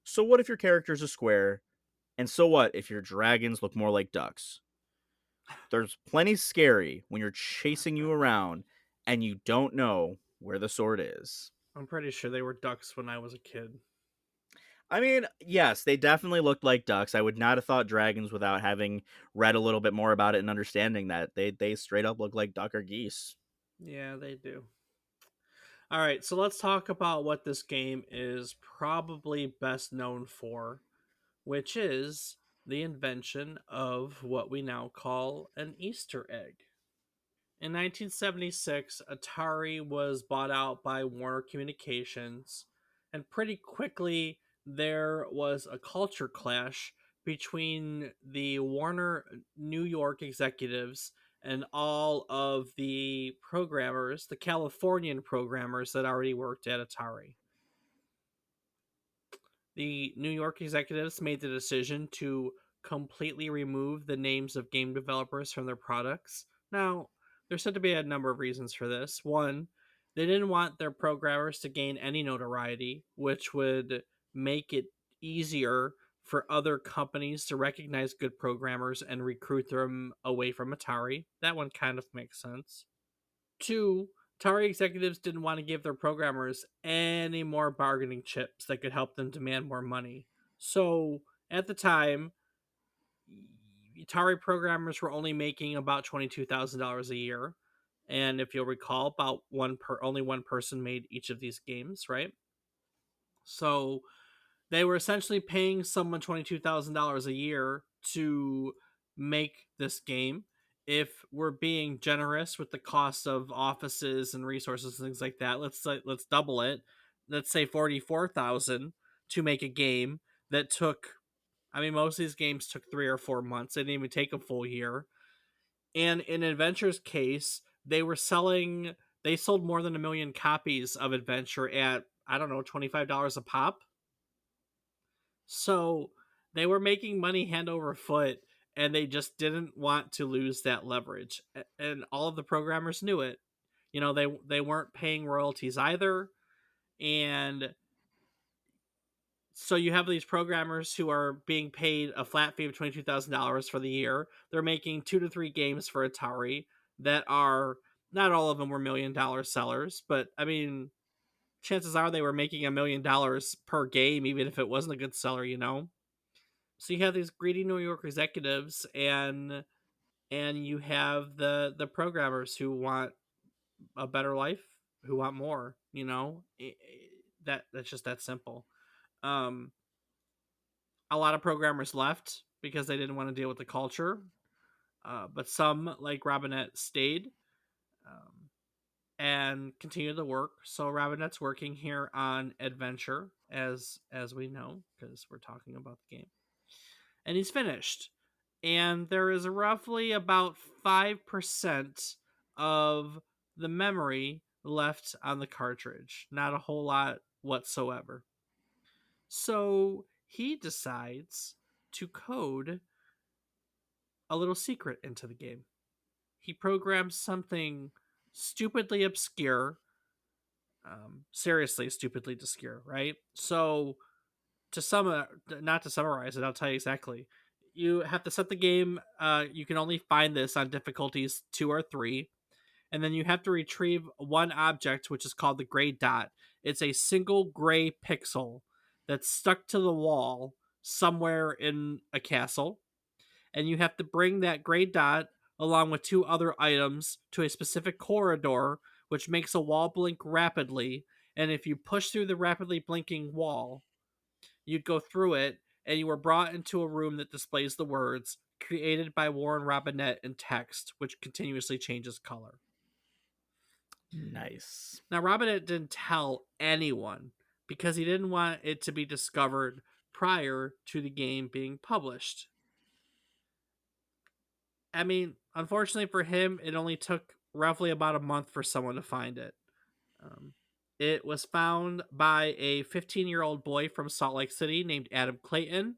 So, what if your character's a square? And so what if your dragons look more like ducks? There's plenty scary when you're chasing you around and you don't know where the sword is. I'm pretty sure they were ducks when I was a kid. I mean, yes, they definitely looked like ducks. I would not have thought dragons without having read a little bit more about it and understanding that they straight up look like duck or geese. Yeah, they do. All right, so let's talk about what this game is probably best known for, which is the invention of what we now call an Easter egg. In 1976, Atari was bought out by Warner Communications, and pretty quickly there was a culture clash between the Warner New York executives and all of the programmers, the Californian programmers that already worked at Atari. The New York executives made the decision to completely remove the names of game developers from their products. Now, there's said to be a number of reasons for this. One, they didn't want their programmers to gain any notoriety, which would make it easier for other companies to recognize good programmers and recruit them away from Atari. That one kind of makes sense. Two, Atari executives didn't want to give their programmers any more bargaining chips that could help them demand more money. So at the time, Atari programmers were only making about $22,000 a year. And if you'll recall, about only one person made each of these games, right? So they were essentially paying someone $22,000 a year to make this game. If we're being generous with the cost of offices and resources and things like that, let's double it. Let's say 44,000 to make a game that took. I mean, most of these games took 3 or 4 months. They didn't even take a full year. And in Adventure's case, they sold more than 1 million copies of Adventure at, I don't know, $25 a pop. So they were making money hand over foot, and they just didn't want to lose that leverage. And all of the programmers knew it. They weren't paying royalties either, and so you have these programmers who are being paid a flat fee of $22,000 for the year. They're making 2 to 3 games for Atari that are, not all of them were $1 million sellers, but I mean, chances are they were making $1 million per game, even if it wasn't a good seller. So you have these greedy New York executives, and you have the programmers who want a better life, who want more. That's just that simple. Um, a lot of programmers left because they didn't want to deal with the culture, but some, like Robinett, stayed and continued the work. So Robinett's working here on Adventure, as we know, because we're talking about the game, and he's finished. And there is roughly about 5% of the memory left on the cartridge. Not a whole lot whatsoever. So he decides to code a little secret into the game. He programs something stupidly obscure, seriously stupidly obscure, right? So not to summarize it, I'll tell you exactly. You have to set the game. You can only find this on difficulties 2 or 3, and then you have to retrieve one object, which is called the gray dot. It's a single gray pixel that's stuck to the wall somewhere in a castle, and you have to bring that gray dot along with 2 other items to a specific corridor, which makes a wall blink rapidly. And if you push through the rapidly blinking wall, you'd go through it, and you were brought into a room that displays the words created by Warren Robinett in text, which continuously changes color. Nice. Now, Robinett didn't tell anyone because he didn't want it to be discovered prior to the game being published. I mean, unfortunately for him, it only took roughly about a month for someone to find it. Um, it was found by a 15-year-old boy from Salt Lake City named Adam Clayton,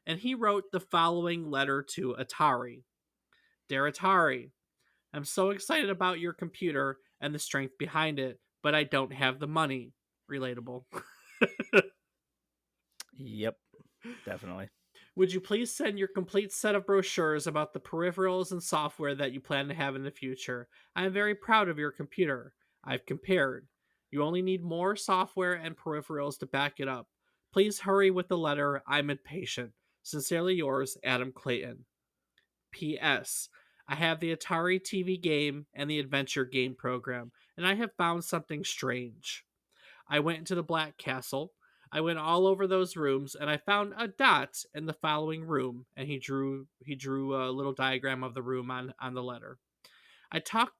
and he wrote the following letter to Atari. Dear Atari, I'm so excited about your computer and the strength behind it, but I don't have the money. Relatable. Yep, definitely. Would you please send your complete set of brochures about the peripherals and software that you plan to have in the future? I am very proud of your computer. I've compared. You only need more software and peripherals to back it up. Please hurry with the letter. I'm impatient. Sincerely yours, Adam Clayton. P.S. I have the Atari TV game and the adventure game program, and I have found something strange. I went into the Black Castle. I went all over those rooms, and I found a dot in the following room. And he drew a little diagram of the room on the letter. I took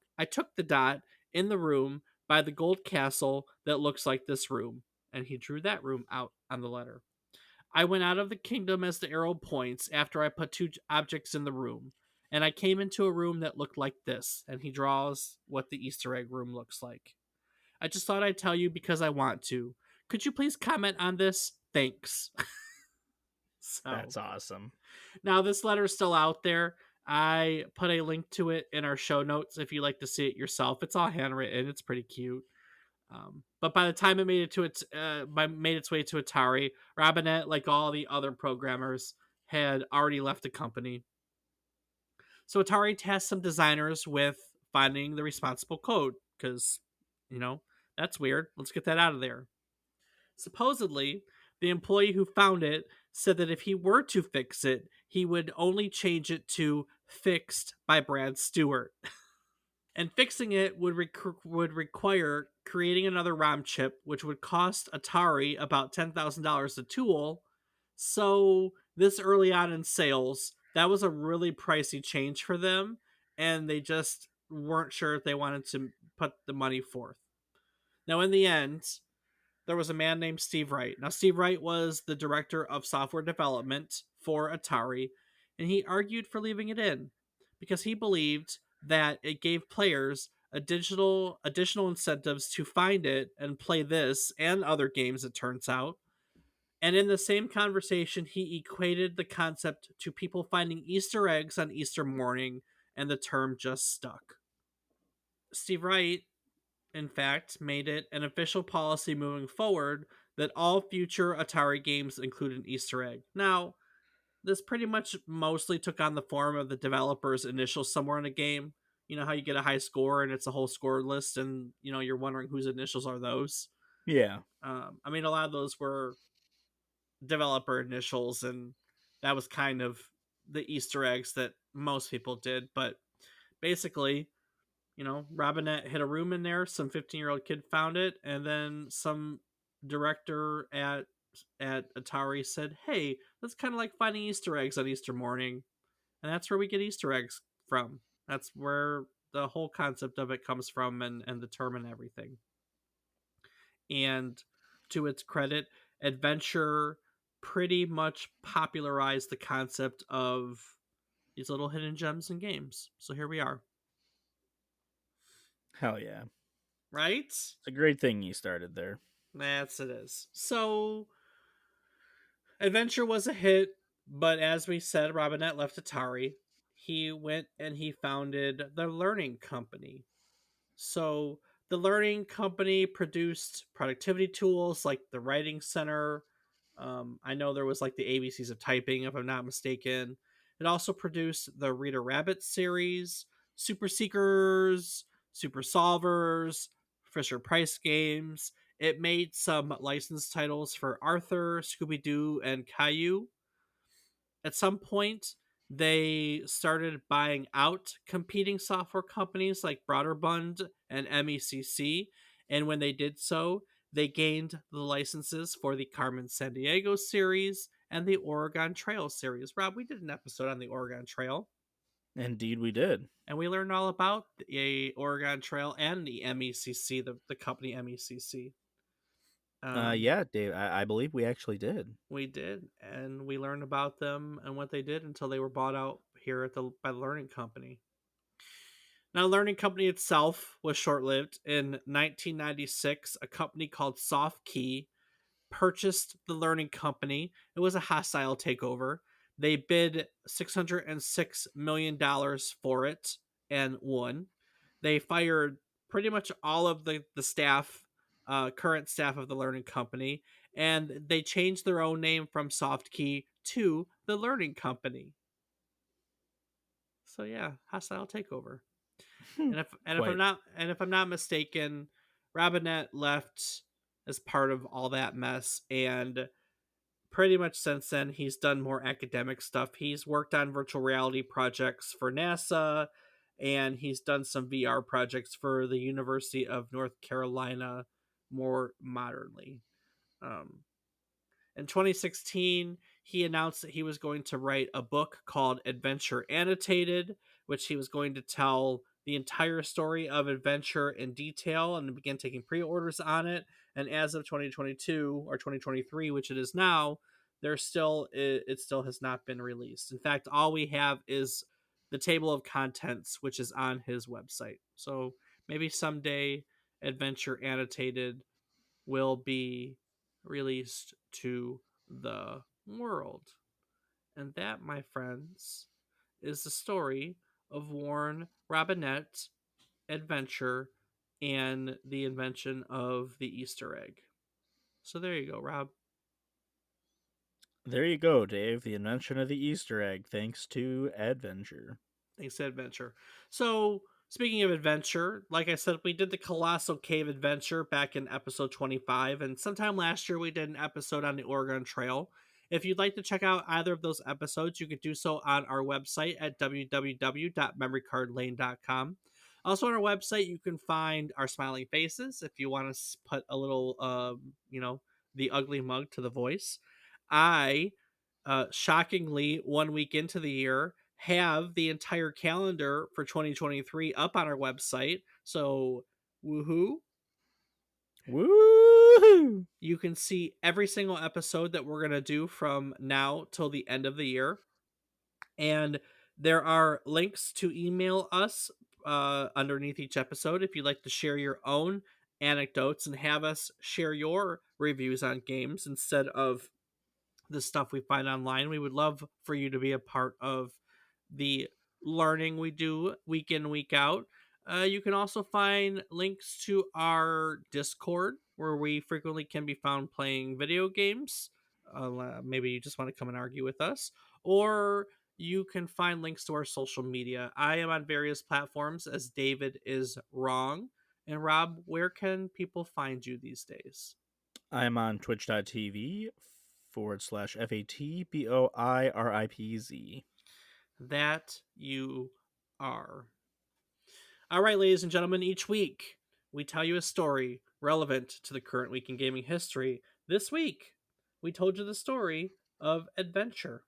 the dot in the room by the gold castle that looks like this room, and he drew that room out on the letter. I went out of the kingdom as the arrow points after I put 2 objects in the room, and I came into a room that looked like this, and he draws what the Easter egg room looks like. I just thought I'd tell you because I want to. Could you please comment on this? Thanks. So That's awesome. now this letter is still out there. I put a link to it in our show notes if you'd like to see it yourself. It's all handwritten. It's pretty cute. But by the time it made its way to Atari, Robinett, like all the other programmers, had already left the company. So Atari tasked some designers with finding the responsible code because, you know, that's weird. Let's get that out of there. Supposedly, The employee who found it said that if he were to fix it, he would only change it to "fixed by Brad Stewart." And fixing it would require creating another ROM chip, which would cost Atari about $10,000 a tool. So this early on in sales, that was a really pricey change for them, and they just weren't sure if they wanted to put the money forth. Now, in the end, there was a man named Steve Wright. Now, Steve Wright was the director of software development for Atari, and he argued for leaving it in because he believed that it gave players additional incentives to find it and play this and other games, it turns out. And in the same conversation, he equated the concept to people finding Easter eggs on Easter morning, and the term just stuck. Steve Wright, in fact, made it an official policy moving forward that all future Atari games include an Easter egg. Now, this pretty much mostly took on the form of the developer's initials somewhere in a game. You know how you get a high score and it's a whole score list, and you're wondering whose initials are those. Yeah. I mean, a lot of those were developer initials, and that was kind of the Easter eggs that most people did. But basically, Robinett hit a room in there. Some 15-year-old kid found it, and then some director at Atari said, "Hey, that's kind of like finding Easter eggs on Easter morning," and that's where we get Easter eggs from. That's where the whole concept of it comes from, and the term and everything. And to its credit, Adventure pretty much popularized the concept of these little hidden gems in games. So here we are, Hell yeah. right? It's a great thing you started there. That's it is. So Adventure was a hit, but as we said, Robinette left Atari. He went and he founded the Learning Company. So the Learning Company produced productivity tools like the Writing Center. I know there was like the ABCs of typing, if I'm not mistaken. It also produced the Reader Rabbit series, Super Seekers, Super Solvers, Fisher Price games. It made some licensed titles for Arthur, Scooby Doo, and Caillou. At some point, they started buying out competing software companies like Broderbund and MECC. And when they did so, they gained the licenses for the Carmen Sandiego series and the Oregon Trail series. Rob, we did an episode on the Oregon Trail, Indeed, we did. and we learned all about the Oregon Trail and the MECC, the company MECC. Um, Yeah, Dave, I believe we actually did. we did, and we learned about them and what they did until they were bought out here by the Learning Company. Now, the Learning Company itself was short lived. In 1996, a company called SoftKey purchased the Learning Company. It was a hostile takeover. They bid $606 million for it and won. They fired pretty much all of the staff, current staff of the Learning Company, and they changed their own name from SoftKey to the Learning Company. So yeah, hostile takeover. Quite. If I'm not mistaken, Robinette left as part of all that mess, and pretty much since then he's done more academic stuff. He's worked on virtual reality projects for NASA, and he's done some VR projects for the University of North Carolina more modernly. Um, in 2016, he announced that he was going to write a book called Adventure Annotated, which he was going to tell the entire story of Adventure in detail and begin taking pre orders on it. And as of 2022 or 2023, which it is now, it still has not been released. In fact, all we have is the table of contents, which is on his website. So maybe someday Adventure Annotated will be released to the world. And that, my friends, is the story of Warren Robinett Adventure and the invention of the Easter egg. So there you go, Rob. There you go, Dave. The invention of the Easter egg, thanks to Adventure. Thanks to Adventure. So Speaking of adventure, like I said, we did the Colossal Cave Adventure back in episode 25, and sometime last year we did an episode on the Oregon Trail. If you'd like to check out either of those episodes, you could do so on our website at www.memorycardlane.com. Also, on our website, you can find our smiling faces if you want to put a little, the ugly mug to the voice. I shockingly, 1 week into the year, have the entire calendar for 2023 up on our website. So, woohoo! Woo! You can see every single episode that we're going to do from now till the end of the year. And there are links to email us underneath each episode if you'd like to share your own anecdotes and have us share your reviews on games instead of the stuff we find online. We would love for you to be a part of the learning we do week in, week out. You can also find links to our Discord where we frequently can be found playing video games. Maybe you just want to come and argue with us, or you can find links to our social media. I am on various platforms as David is wrong. And Rob, where can people find you these days? I'm on twitch.tv /FATBOIRIPZ. That you are. All right, ladies and gentlemen, each week we tell you a story relevant to the current week in gaming history. This week, we told you the story of adventure.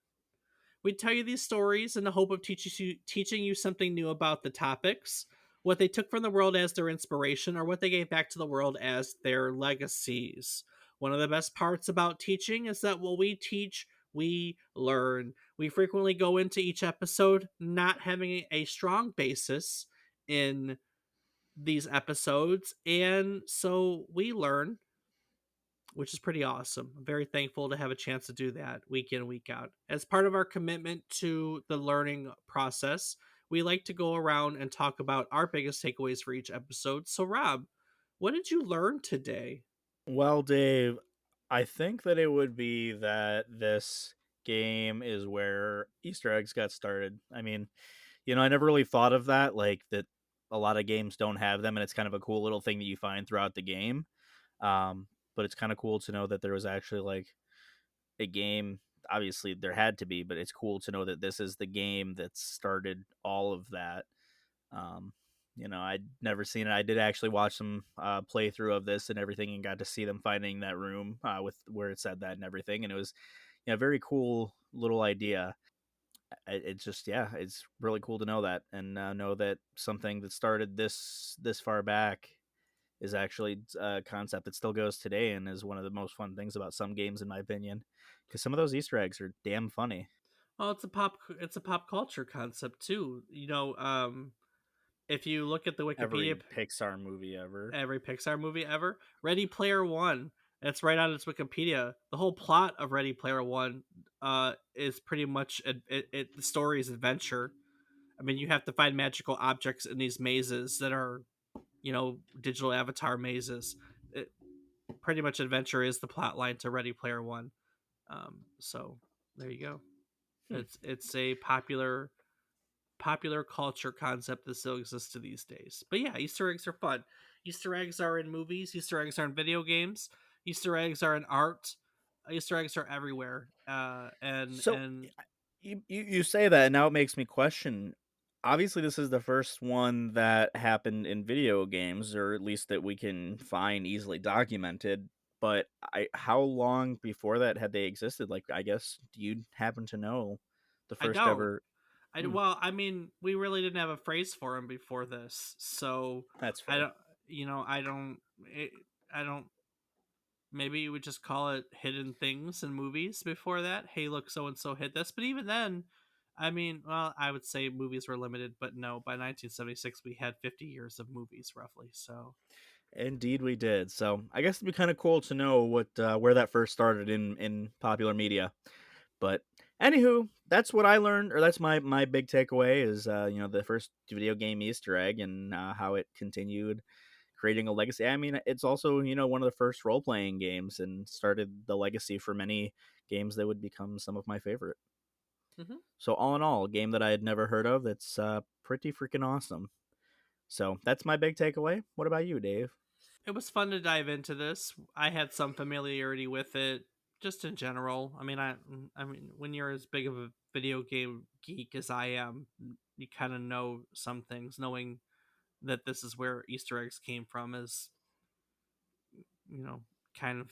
We tell you these stories in the hope of teaching you something new about the topics, what they took from the world as their inspiration, or what they gave back to the world as their legacies. One of the best parts about teaching is that what we teach, we learn. We frequently go into each episode not having a strong basis in these episodes, and so we learn, which is pretty awesome. I'm very thankful to have a chance to do that week in, week out. As part of our commitment to the learning process, we like to go around and talk about our biggest takeaways for each episode. So, Rob, what did you learn today? Well, Dave, I think that it would be that this game is where Easter eggs got started. I mean, I never really thought of that, like that a lot of games don't have them, and it's kind of a cool little thing that you find throughout the game. Um, but it's kind of cool to know that there was actually like a game. Obviously, there had to be, but it's cool to know that this is the game that started all of that. Um, I'd never seen it. I did actually watch some playthrough of this and everything, and got to see them finding that room with where it said that and everything, and it was a very cool little idea. It's just, yeah, it's really cool to know that, and know that something that started this far back is actually a concept that still goes today and is one of the most fun things about some games, in my opinion, because some of those Easter eggs are damn funny. Well, it's a pop culture concept too. If you look at the Wikipedia, Every Pixar movie ever. every Pixar movie ever, Ready Player One. It's right on its Wikipedia. The whole plot of Ready Player One is pretty much the story's adventure. I mean, you have to find magical objects in these mazes that are, digital avatar mazes. It, Pretty much adventure is the plot line to Ready Player One. So there you go. Hmm. It's a popular culture concept that still exists to these days. But yeah, Easter eggs are fun. Easter eggs are in movies. Easter eggs are in video games. Easter eggs are in art. Easter eggs are everywhere. And So and you say that, and now it makes me question. Obviously, this is the first one that happened in video games, or at least that we can find easily documented. But how long before that had they existed? Like, I guess, do you happen to know the I first don't. ever? Hmm, Well, I mean, we really didn't have a phrase for him before this, so that's I fair. don't. I don't. I don't. Maybe you would just call it hidden things in movies before that. Hey, look, so and so hid this. But even then, I mean, well, I would say movies were limited, but no, by 1976, we had 50 years of movies roughly. So, Indeed, we did. So I guess it'd be kind of cool to know what where that first started in popular media. But anywho, that's what I learned, or that's my big takeaway is the first video game Easter egg, and how it continued creating a legacy. I mean, it's also one of the first role playing games, and started the legacy for many games that would become some of my favorite. hmm So all in all, a game that I had never heard of, that's pretty freaking awesome. So that's my big takeaway. What about you, Dave? It was fun to dive into this. I had some familiarity with it, just in general. I mean, when you're as big of a video game geek as I am, you kind of know some things. Knowing that this is where Easter eggs came from is, you know, kind of,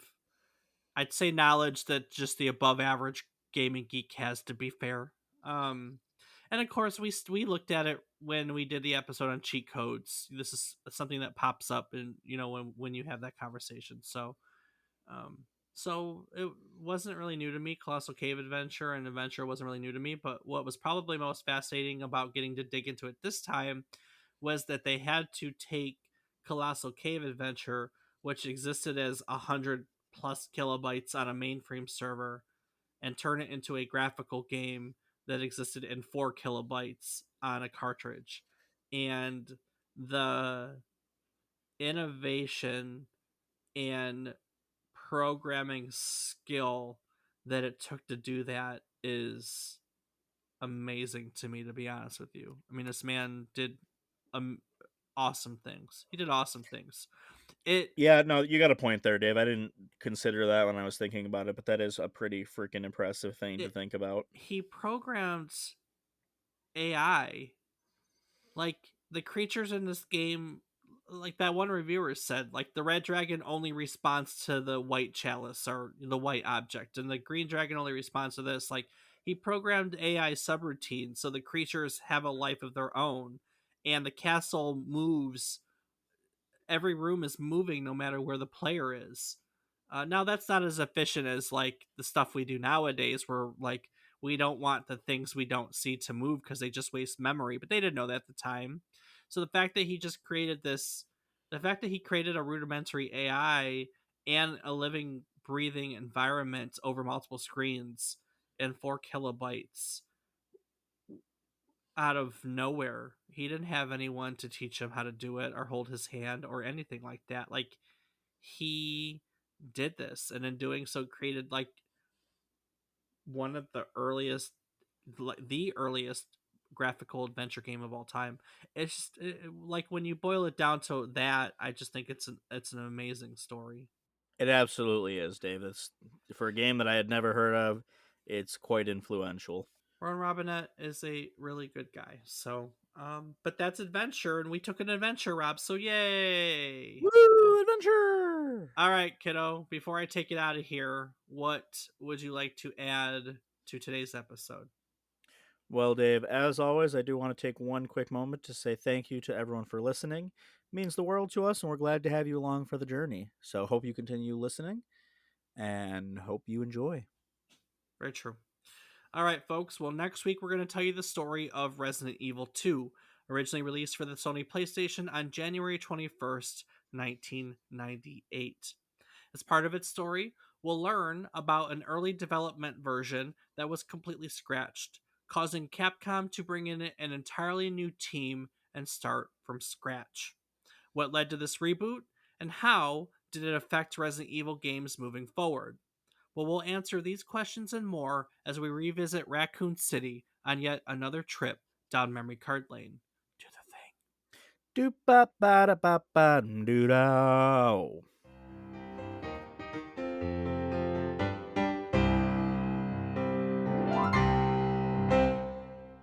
I'd say, knowledge that just the above average gaming geek has. To be fair, um, and of course we looked at it when we did the episode on cheat codes. This is something that pops up, and when you have that conversation. Um, so it wasn't really new to me. Colossal Cave Adventure and Adventure wasn't really new to me. But what was probably most fascinating about getting to dig into it this time was that they had to take Colossal Cave Adventure, which existed as 100+ kilobytes on a mainframe server, and turn it into a graphical game that existed in 4 kilobytes on a cartridge. And the innovation and programming skill that it took to do that is amazing to me, to be honest with you. I mean, this man did um, awesome things. He did awesome things. It, Yeah, no, you got a point there, Dave. I didn't consider that when I was thinking about it, but that is a pretty freaking impressive thing to it think about. he programmed AI, like the creatures in this game, like that one reviewer said, like the red dragon only responds to the white chalice or the white object, and the green dragon only responds to this. Like, he programmed AI subroutines so the creatures have a life of their own, and the castle moves. Every room is moving no matter where the player is. Now that's not as efficient as like the stuff we do nowadays, where like we don't want the things we don't see to move because they just waste memory. But they didn't know that at the time. So the fact that he created a rudimentary AI and a living, breathing environment over multiple screens in 4 kilobytes out of nowhere. He didn't have anyone to teach him how to do it or hold his hand or anything like that. Like, he did this, and in doing so created like one of the earliest, like the earliest graphical adventure game of all time. It's just like when you boil it down to that, I just think it's an amazing story. It absolutely is, Dave. It's for a game that I had never heard of. It's quite influential. Ron Robinett is a really good guy. So, but that's adventure, and we took an adventure, Rob. So yay! Woo! Adventure! All right, kiddo. Before I take it out of here, what would you like to add to today's episode? Well, Dave, as always, I do want to take one quick moment to say thank you to everyone for listening. It means the world to us, and we're glad to have you along for the journey. So, hope you continue listening and hope you enjoy. Very true. All right, folks. Well, next week we're going to tell you the story of Resident Evil 2, originally released for the Sony PlayStation on January 21st, 1998. As part of its story, we'll learn about an early development version that was completely scratched, causing Capcom to bring in an entirely new team and start from scratch. What led to this reboot, and how did it affect Resident Evil games moving forward? Well, we'll answer these questions and more as we revisit Raccoon City on yet another trip down memory card lane. Do the thing. Doop ba ba da ba ba doo da.